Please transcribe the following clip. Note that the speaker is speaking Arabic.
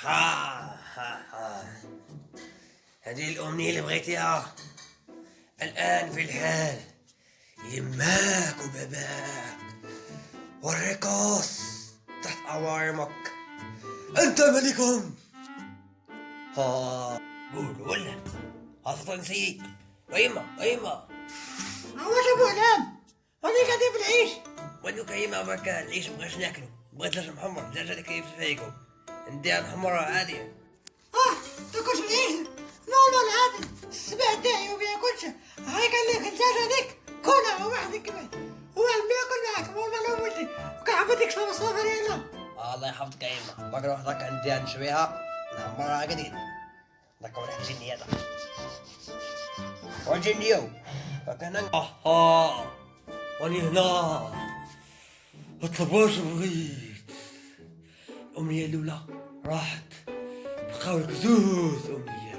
ها هذه الأمنية اللي بغيتيها الآن في الحال. يماك وباباك والرقاص تحت أوامرك. أنت ملكهم. قول ولا خاصة نسيت. ويما عواش ابو علام راني قاعدين في العيش. ودوك يما برك العيش مبغاش ناكلو. بغيت لحم حمر الدجاجة اللي كيف فيكم نديها حمرا عادية. تاكلش العيش نورمال عادي. السبع تاعي وبياكلش. هاي قال لك الدجاج هذيك كلها وحدك كمان. هو بياكل معاك والله ولدي وكعبتك شو مصروف علينا. الله يحفظك يا يما. بقى نروح ذاك نديها نشويها نحمرها قديد. ذاك هو الجني هذا والجنيو فكان واني هنا اطلب واش بغيت. الأمنية الأولى راحت بقاو لك زوز أمنيات.